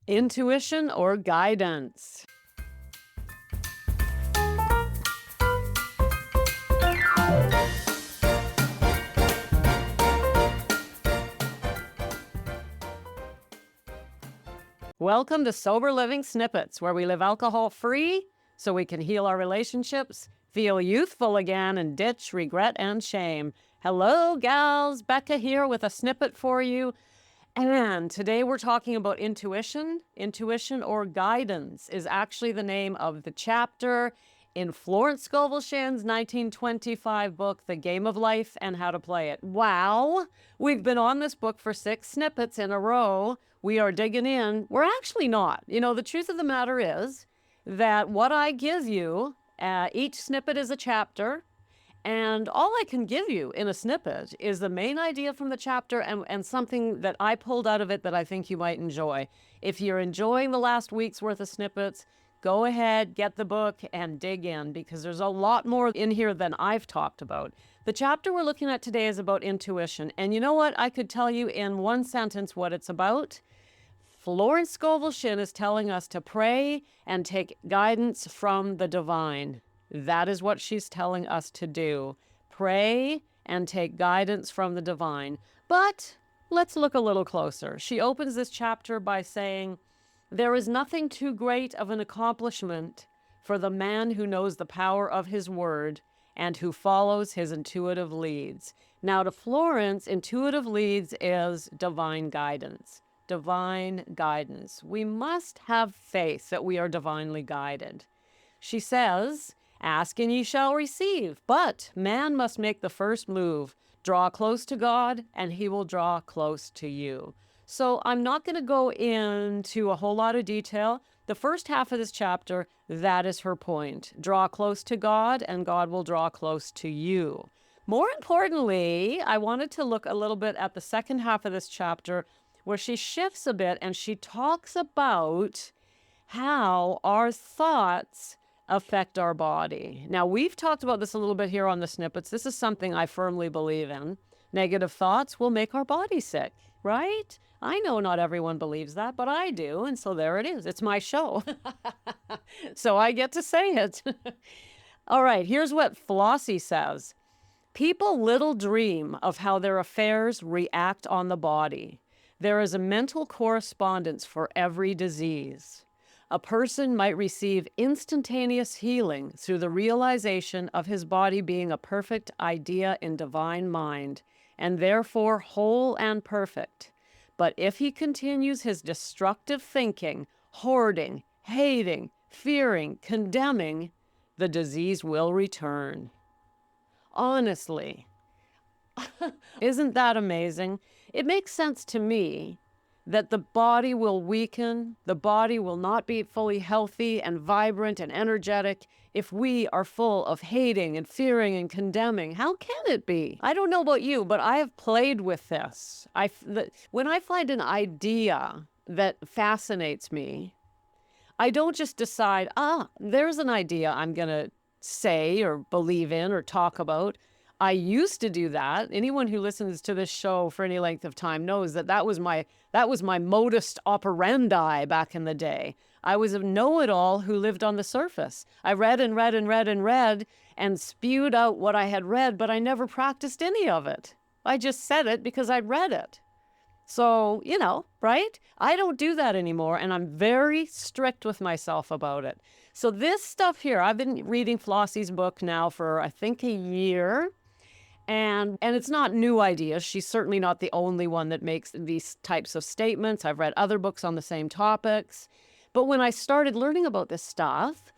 Intuition or guidance? Welcome to Sober Living Snippets, where we live alcohol-free so we can heal our relationships, feel youthful again, and ditch regret and shame. Hello, gals. Becca here with a snippet for you. And today we're talking about intuition. Intuition or guidance is actually the name of the chapter in Florence Scovel Shinn's 1925 book, The Game of Life and How to Play It. Wow! We've been on this book for 6 snippets in a row. We are digging in. We're actually not. You know, the truth of the matter is that what I give you, each snippet is a chapter. And all I can give you in a snippet is the main idea from the chapter and something that I pulled out of it that I think you might enjoy. If you're enjoying the last week's worth of snippets, go ahead, get the book, and dig in, because there's a lot more in here than I've talked about. The chapter we're looking at today is about intuition. And you know what? I could tell you in one sentence what it's about. Florence Scovel Shinn is telling us to pray and take guidance from the divine. That is what she's telling us to do. Pray and take guidance from the divine. But let's look a little closer. She opens this chapter by saying, "There is nothing too great of an accomplishment for the man who knows the power of his word and who follows his intuitive leads." Now, to Florence, intuitive leads is divine guidance. Divine guidance. We must have faith that we are divinely guided. She says, "Ask and ye shall receive, but man must make the first move. Draw close to God, and he will draw close to you." So I'm not going to go into a whole lot of detail. The first half of this chapter, that is her point. Draw close to God, and God will draw close to you. More importantly, I wanted to look a little bit at the second half of this chapter, where she shifts a bit and she talks about how our thoughts affect our body. Now, we've talked about this a little bit here on the snippets. This is something I firmly believe in. Negative thoughts will make our body sick, right? I know not everyone believes that, but I do, and so there it is. It's my show. So I get to say it. All right, here's what Flossie says. "People little dream of how their affairs react on the body. There is a mental correspondence for every disease. A person might receive instantaneous healing through the realization of his body being a perfect idea in divine mind, and therefore whole and perfect. But if he continues his destructive thinking, hoarding, hating, fearing, condemning, the disease will return." Honestly, isn't that amazing? It makes sense to me that the body will weaken, the body will not be fully healthy and vibrant and energetic if we are full of hating and fearing and condemning. How can it be? I don't know about you, but I have played with this. When I find an idea that fascinates me, I don't just decide, there's an idea I'm going to say or believe in or talk about. I used to do that. Anyone who listens to this show for any length of time knows that that was my modus operandi back in the day. I was a know-it-all who lived on the surface. I read and read and read and read and spewed out what I had read, but I never practiced any of it. I just said it because I'd read it. So, you know, right? I don't do that anymore, and I'm very strict with myself about it. So this stuff here, I've been reading Flossie's book now for, I think, a year. And it's not new ideas. She's certainly not the only one that makes these types of statements. I've read other books on the same topics. But when I started learning about this stuff,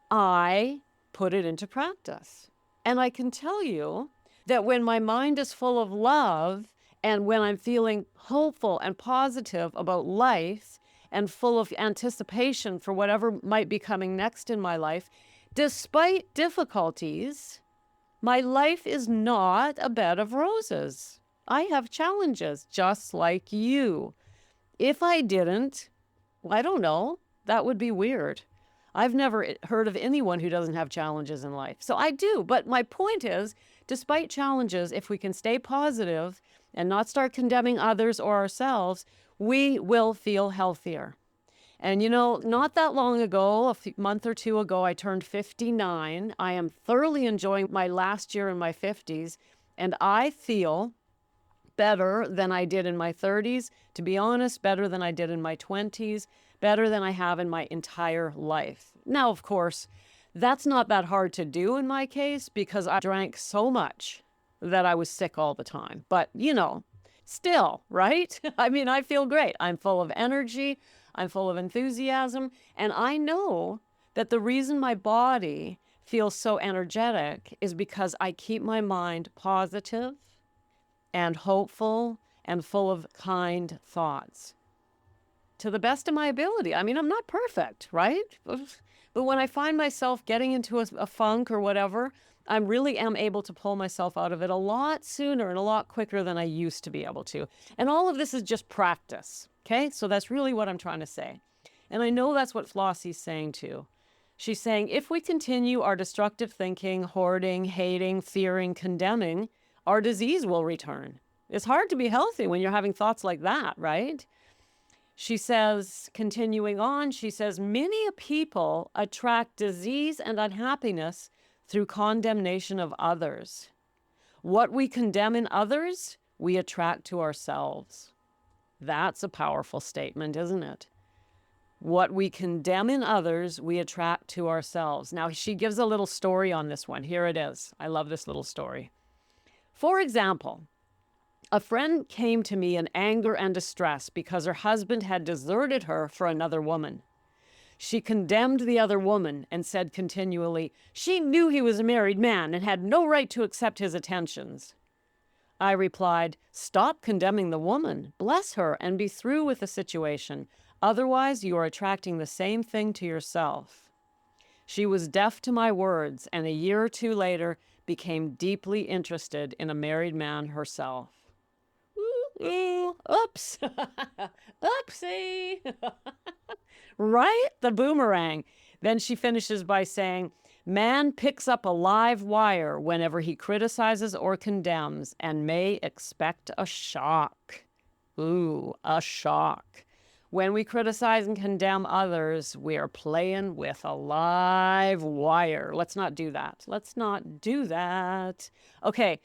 I put it into practice. And I can tell you that when my mind is full of love and when I'm feeling hopeful and positive about life and full of anticipation for whatever might be coming next in my life, despite difficulties, my life is not a bed of roses. I have challenges just like you. If I didn't, I don't know, that would be weird. I've never heard of anyone who doesn't have challenges in life. So I do. But my point is, despite challenges, if we can stay positive and not start condemning others or ourselves, we will feel healthier. And not that long ago, month or two ago, I turned 59. I am thoroughly enjoying my last year in my 50s, and I feel better than I did in my 30s. To be honest, better than I did in my 20s, better than I have in my entire life. Now, of course, that's not that hard to do in my case because I drank so much that I was sick all the time. But, still, right? I mean, I feel great. I'm full of energy. I'm full of enthusiasm. And I know that the reason my body feels so energetic is because I keep my mind positive and hopeful and full of kind thoughts to the best of my ability. I mean, I'm not perfect, right? But when I find myself getting into a funk or whatever, I really am able to pull myself out of it a lot sooner and a lot quicker than I used to be able to. And all of this is just practice, okay? So that's really what I'm trying to say. And I know that's what Flossie's saying too. She's saying, if we continue our destructive thinking, hoarding, hating, fearing, condemning, our disease will return. It's hard to be healthy when you're having thoughts like that, right? She says, continuing on, she says, many people attract disease and unhappiness through condemnation of others. What we condemn in others, we attract to ourselves. That's a powerful statement, isn't it? What we condemn in others, we attract to ourselves. Now, she gives a little story on this one. Here it is. I love this little story. For example, a friend came to me in anger and distress because her husband had deserted her for another woman. She condemned the other woman and said continually, she knew he was a married man and had no right to accept his attentions. I replied, stop condemning the woman, bless her, and be through with the situation. Otherwise, you are attracting the same thing to yourself. She was deaf to my words, and a year or two later became deeply interested in a married man herself. Ooh, oops. Oopsie. Right? The boomerang. Then she finishes by saying, man picks up a live wire whenever he criticizes or condemns and may expect a shock. Ooh, a shock. When we criticize and condemn others, we are playing with a live wire. Let's not do that. Let's not do that. Okay.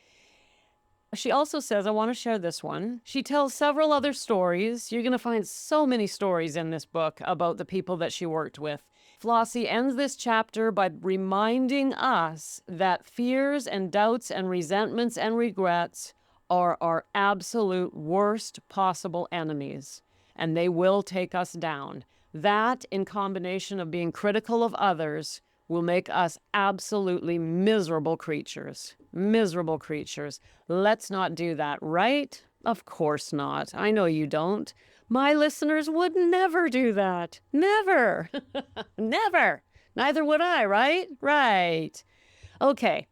She also says, I want to share this one. She tells several other stories. You're going to find so many stories in this book about the people that she worked with. Flossie ends this chapter by reminding us that fears and doubts and resentments and regrets are our absolute worst possible enemies, and they will take us down. That, in combination of being critical of others, will make us absolutely miserable creatures. Miserable creatures. Let's not do that, right? Of course not. I know you don't. My listeners would never do that. Never. Never. Neither would I, right? Right. Okay.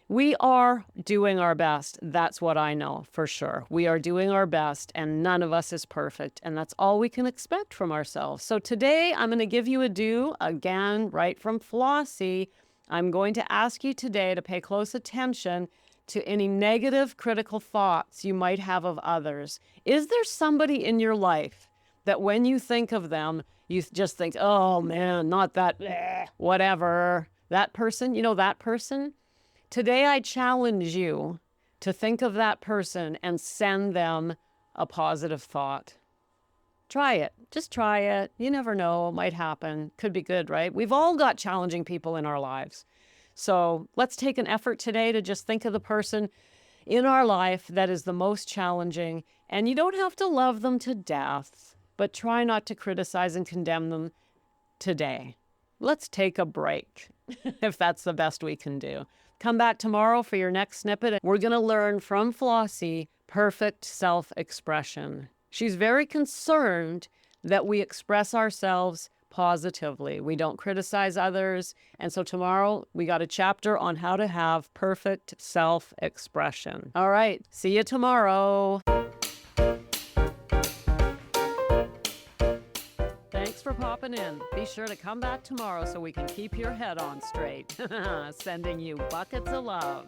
We are doing our best. That's what I know for sure. We are doing our best, and none of us is perfect. And that's all we can expect from ourselves. So today I'm going to give you a do, again, right from Flossie. I'm going to ask you today to pay close attention to any negative, critical thoughts you might have of others. Is there somebody in your life that when you think of them, you just think, oh man, not that, whatever, that person, that person? Today, I challenge you to think of that person and send them a positive thought. Try it. Just try it. You never know. It might happen. Could be good, right? We've all got challenging people in our lives. So let's take an effort today to just think of the person in our life that is the most challenging. And you don't have to love them to death, but try not to criticize and condemn them today. Let's take a break, if that's the best we can do. Come back tomorrow for your next snippet. We're going to learn from Flossie perfect self-expression. She's very concerned that we express ourselves positively. We don't criticize others. And so tomorrow we got a chapter on how to have perfect self-expression. All right. See you tomorrow. Thanks for popping in. Be sure to come back tomorrow so we can keep your head on straight. Sending you buckets of love.